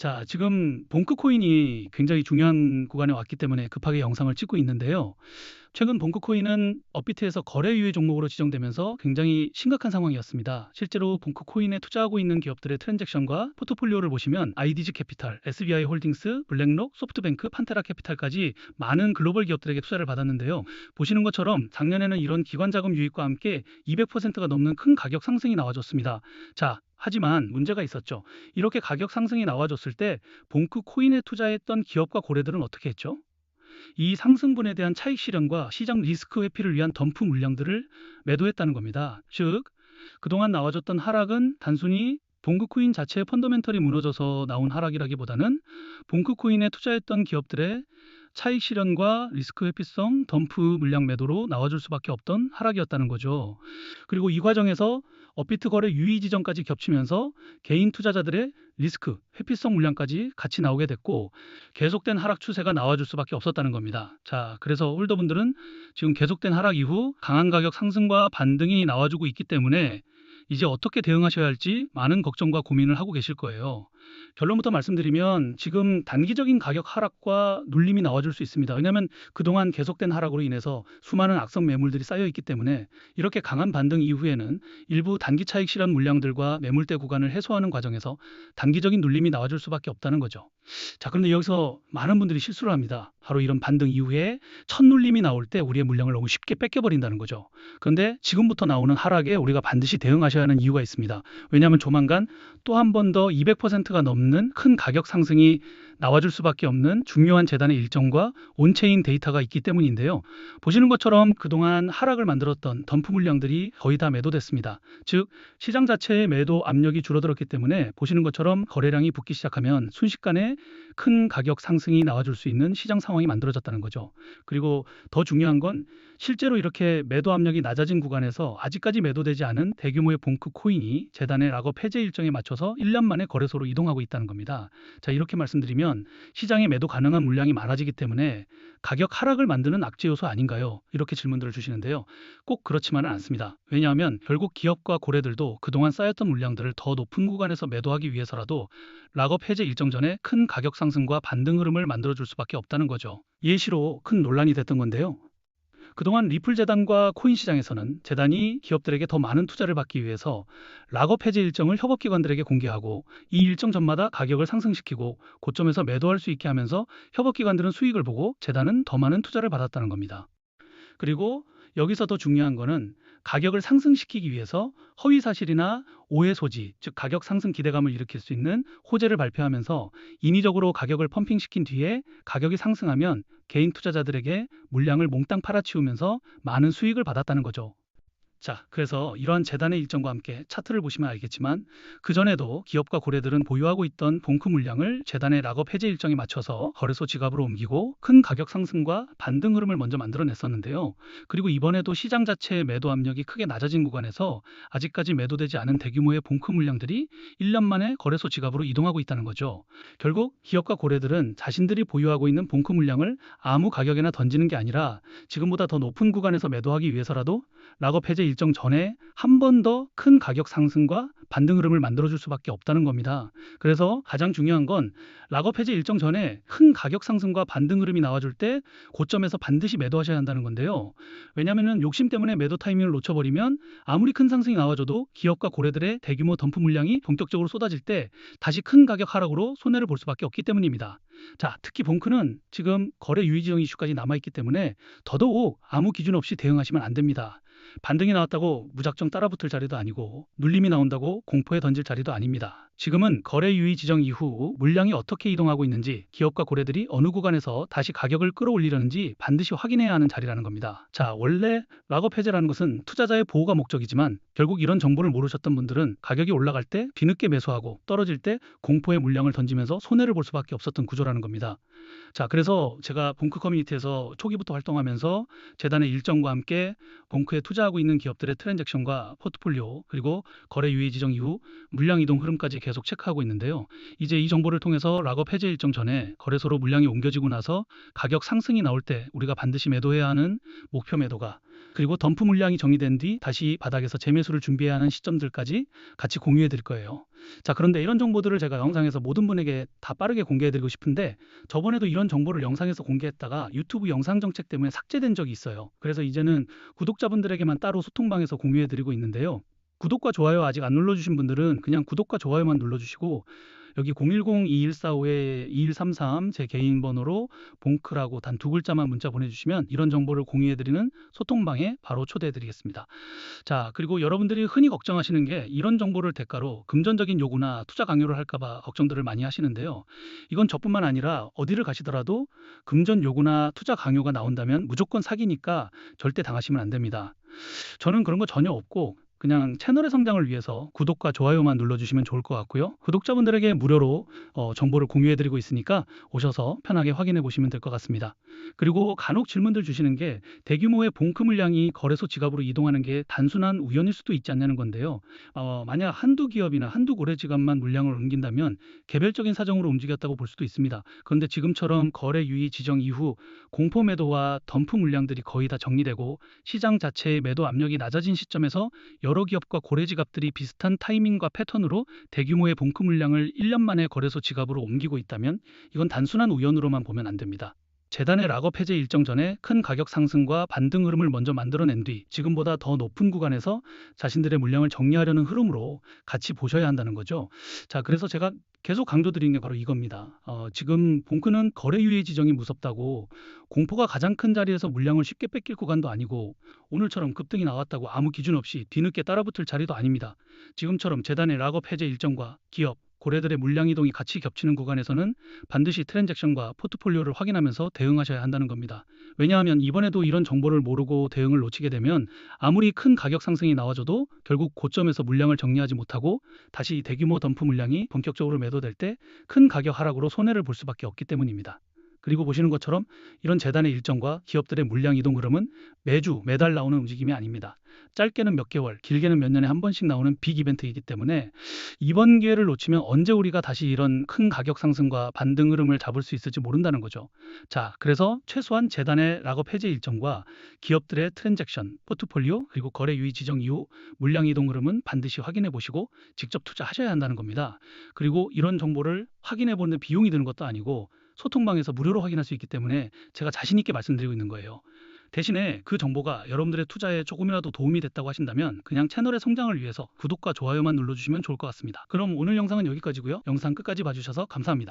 자, 지금 봉크 코인이 굉장히 중요한 구간에 왔기 때문에 급하게 영상을 찍고 있는데요. 최근 봉크 코인은 업비트에서 거래 유예 종목으로 지정되면서 굉장히 심각한 상황이었습니다. 실제로 봉크 코인에 투자하고 있는 기업들의 트랜잭션과 포트폴리오를 보시면 IDG 캐피탈, SBI 홀딩스, 블랙록, 소프트뱅크, 판테라 캐피탈까지 많은 글로벌 기업들에게 투자를 받았는데요. 보시는 것처럼 작년에는 이런 기관 자금 유입과 함께 200%가 넘는 큰 가격 상승이 나와줬습니다. 자, 하지만 문제가 있었죠. 이렇게 가격 상승이 나와줬을 때 봉크 코인에 투자했던 기업과 고래들은 어떻게 했죠? 이 상승분에 대한 차익 실현과 시장 리스크 회피를 위한 덤프 물량들을 매도했다는 겁니다. 즉, 그동안 나와줬던 하락은 단순히 봉크코인 자체의 펀더멘털이 무너져서 나온 하락이라기보다는 봉크코인에 투자했던 기업들의 차익 실현과 리스크 회피성 덤프 물량 매도로 나와줄 수밖에 없던 하락이었다는 거죠. 그리고 이 과정에서 업비트 거래 유의 지정까지 겹치면서 개인 투자자들의 리스크, 회피성 물량까지 같이 나오게 됐고 계속된 하락 추세가 나와줄 수밖에 없었다는 겁니다. 자, 그래서 홀더분들은 지금 계속된 하락 이후 강한 가격 상승과 반등이 나와주고 있기 때문에 이제 어떻게 대응하셔야 할지 많은 걱정과 고민을 하고 계실 거예요. 결론부터 말씀드리면 지금 단기적인 가격 하락과 눌림이 나와줄 수 있습니다. 왜냐하면 그동안 계속된 하락으로 인해서 수많은 악성 매물들이 쌓여 있기 때문에 이렇게 강한 반등 이후에는 일부 단기 차익 실현 물량들과 매물대 구간을 해소하는 과정에서 단기적인 눌림이 나와줄 수밖에 없다는 거죠. 자, 그런데 여기서 많은 분들이 실수를 합니다. 바로 이런 반등 이후에 첫 눌림이 나올 때 우리의 물량을 너무 쉽게 뺏겨버린다는 거죠. 그런데 지금부터 나오는 하락에 우리가 반드시 대응하셔야 하는 이유가 있습니다. 왜냐하면 조만간 또 한 번 더 200%가 넘는 큰 가격 상승이 나와줄 수밖에 없는 중요한 재단의 일정과 온체인 데이터가 있기 때문인데요. 보시는 것처럼 그동안 하락을 만들었던 덤프 물량들이 거의 다 매도됐습니다. 즉, 시장 자체의 매도 압력이 줄어들었기 때문에 보시는 것처럼 거래량이 붙기 시작하면 순식간에 큰 가격 상승이 나와줄 수 있는 시장 상황이 만들어졌다는 거죠. 그리고 더 중요한 건 실제로 이렇게 매도 압력이 낮아진 구간에서 아직까지 매도되지 않은 대규모의 봉크 코인이 재단의 락업 해제 일정에 맞춰서 1년 만에 거래소로 이동하고 있다는 겁니다. 자, 이렇게 말씀드리면 시장에 매도 가능한 물량이 많아지기 때문에 가격 하락을 만드는 악재 요소 아닌가요? 이렇게 질문들을 주시는데요. 꼭 그렇지만은 않습니다. 왜냐하면 결국 기업과 고래들도 그동안 쌓였던 물량들을 더 높은 구간에서 매도하기 위해서라도 락업 해제 일정 전에 큰 가격 상승과 반등 흐름을 만들어줄 수밖에 없다는 거죠. 예시로 큰 논란이 됐던 건데요. 그동안 리플 재단과 코인 시장에서는 재단이 기업들에게 더 많은 투자를 받기 위해서 락업 해제 일정을 협업기관들에게 공개하고 이 일정 전마다 가격을 상승시키고 고점에서 매도할 수 있게 하면서 협업기관들은 수익을 보고 재단은 더 많은 투자를 받았다는 겁니다. 그리고 여기서 더 중요한 거는 가격을 상승시키기 위해서 허위 사실이나 오해 소지, 즉 가격 상승 기대감을 일으킬 수 있는 호재를 발표하면서 인위적으로 가격을 펌핑시킨 뒤에 가격이 상승하면 개인 투자자들에게 물량을 몽땅 팔아치우면서 많은 수익을 받았다는 거죠. 자, 그래서 이러한 재단의 일정과 함께 차트를 보시면 알겠지만 그전에도 기업과 고래들은 보유하고 있던 봉크 물량을 재단의 락업 해제 일정에 맞춰서 거래소 지갑으로 옮기고 큰 가격 상승과 반등 흐름을 먼저 만들어냈었는데요. 그리고 이번에도 시장 자체의 매도 압력이 크게 낮아진 구간에서 아직까지 매도되지 않은 대규모의 봉크 물량들이 1년 만에 거래소 지갑으로 이동하고 있다는 거죠. 결국 기업과 고래들은 자신들이 보유하고 있는 봉크 물량을 아무 가격에나 던지는 게 아니라 지금보다 더 높은 구간에서 매도하기 위해서라도 락업 해제 일정 전에 한 번 더 큰 가격 상승과 반등 흐름을 만들어줄 수밖에 없다는 겁니다. 그래서 가장 중요한 건 락업 해제 일정 전에 큰 가격 상승과 반등 흐름이 나와줄 때 고점에서 반드시 매도하셔야 한다는 건데요. 왜냐하면 욕심 때문에 매도 타이밍을 놓쳐버리면 아무리 큰 상승이 나와줘도 기업과 고래들의 대규모 덤프 물량이 본격적으로 쏟아질 때 다시 큰 가격 하락으로 손해를 볼 수밖에 없기 때문입니다. 자, 특히 봉크는 지금 거래 유의 지정 이슈까지 남아있기 때문에 더더욱 아무 기준 없이 대응하시면 안 됩니다. 반등이 나왔다고 무작정 따라붙을 자리도 아니고 눌림이 나온다고 공포에 던질 자리도 아닙니다. 지금은 거래 유의 지정 이후 물량이 어떻게 이동하고 있는지 기업과 고래들이 어느 구간에서 다시 가격을 끌어올리려는지 반드시 확인해야 하는 자리라는 겁니다. 자, 원래 락업 해제라는 것은 투자자의 보호가 목적이지만 결국 이런 정보를 모르셨던 분들은 가격이 올라갈 때 뒤늦게 매수하고 떨어질 때 공포의 물량을 던지면서 손해를 볼 수밖에 없었던 구조라는 겁니다. 자, 그래서 제가 봉크 커뮤니티에서 초기부터 활동하면서 재단의 일정과 함께 봉크에 투자하고 있는 기업들의 트랜잭션과 포트폴리오 그리고 거래 유예 지정 이후 물량 이동 흐름까지 계속 체크하고 있는데요. 이제 이 정보를 통해서 락업 해제 일정 전에 거래소로 물량이 옮겨지고 나서 가격 상승이 나올 때 우리가 반드시 매도해야 하는 목표 매도가 그리고 덤프 물량이 정리된 뒤 다시 바닥에서 재매수를 준비해야 하는 시점들까지 같이 공유해 드릴 거예요. 자, 그런데 이런 정보들을 제가 영상에서 모든 분에게 다 빠르게 공개해 드리고 싶은데 저번에도 이런 정보를 영상에서 공개했다가 유튜브 영상 정책 때문에 삭제된 적이 있어요. 그래서 이제는 구독자분들에게만 따로 소통방에서 공유해 드리고 있는데요. 구독과 좋아요 아직 안 눌러주신 분들은 그냥 구독과 좋아요만 눌러주시고 여기 010-2145-2133 제 개인 번호로 봉크라고 단 두 글자만 문자 보내주시면 이런 정보를 공유해드리는 소통방에 바로 초대해드리겠습니다. 자, 그리고 여러분들이 흔히 걱정하시는 게 이런 정보를 대가로 금전적인 요구나 투자 강요를 할까봐 걱정들을 많이 하시는데요. 이건 저뿐만 아니라 어디를 가시더라도 금전 요구나 투자 강요가 나온다면 무조건 사기니까 절대 당하시면 안 됩니다. 저는 그런 거 전혀 없고 그냥 채널의 성장을 위해서 구독과 좋아요만 눌러주시면 좋을 것 같고요. 구독자분들에게 무료로 정보를 공유해드리고 있으니까 오셔서 편하게 확인해 보시면 될 것 같습니다. 그리고 간혹 질문들 주시는 게 대규모의 봉크 물량이 거래소 지갑으로 이동하는 게 단순한 우연일 수도 있지 않냐는 건데요. 만약 한두 기업이나 한두 고래 지갑만 물량을 옮긴다면 개별적인 사정으로 움직였다고 볼 수도 있습니다. 그런데 지금처럼 거래 유의 지정 이후 공포 매도와 덤프 물량들이 거의 다 정리되고 시장 자체의 매도 압력이 낮아진 시점에서 여러 기업과 고래 지갑들이 비슷한 타이밍과 패턴으로 대규모의 봉크 물량을 1년 만에 거래소 지갑으로 옮기고 있다면 이건 단순한 우연으로만 보면 안 됩니다. 재단의 락업 해제 일정 전에 큰 가격 상승과 반등 흐름을 먼저 만들어낸 뒤 지금보다 더 높은 구간에서 자신들의 물량을 정리하려는 흐름으로 같이 보셔야 한다는 거죠. 자, 그래서 제가 계속 강조드리는 게 바로 이겁니다. 지금 봉크는 거래 유예 지정이 무섭다고 공포가 가장 큰 자리에서 물량을 쉽게 뺏길 구간도 아니고 오늘처럼 급등이 나왔다고 아무 기준 없이 뒤늦게 따라붙을 자리도 아닙니다. 지금처럼 재단의 락업 해제 일정과 기업, 고래들의 물량 이동이 같이 겹치는 구간에서는 반드시 트랜잭션과 포트폴리오를 확인하면서 대응하셔야 한다는 겁니다. 왜냐하면 이번에도 이런 정보를 모르고 대응을 놓치게 되면 아무리 큰 가격 상승이 나와줘도 결국 고점에서 물량을 정리하지 못하고 다시 대규모 덤프 물량이 본격적으로 매도될 때 큰 가격 하락으로 손해를 볼 수밖에 없기 때문입니다. 그리고 보시는 것처럼 이런 재단의 일정과 기업들의 물량 이동 흐름은 매주 매달 나오는 움직임이 아닙니다. 짧게는 몇 개월, 길게는 몇 년에 한 번씩 나오는 빅 이벤트이기 때문에 이번 기회를 놓치면 언제 우리가 다시 이런 큰 가격 상승과 반등 흐름을 잡을 수 있을지 모른다는 거죠. 자, 그래서 최소한 재단의 락업 해제 일정과 기업들의 트랜잭션, 포트폴리오, 그리고 거래 유의 지정 이후 물량 이동 흐름은 반드시 확인해 보시고 직접 투자하셔야 한다는 겁니다. 그리고 이런 정보를 확인해 보는 비용이 드는 것도 아니고 소통방에서 무료로 확인할 수 있기 때문에 제가 자신 있게 말씀드리고 있는 거예요. 대신에 그 정보가 여러분들의 투자에 조금이라도 도움이 됐다고 하신다면 그냥 채널의 성장을 위해서 구독과 좋아요만 눌러주시면 좋을 것 같습니다. 그럼 오늘 영상은 여기까지고요. 영상 끝까지 봐주셔서 감사합니다.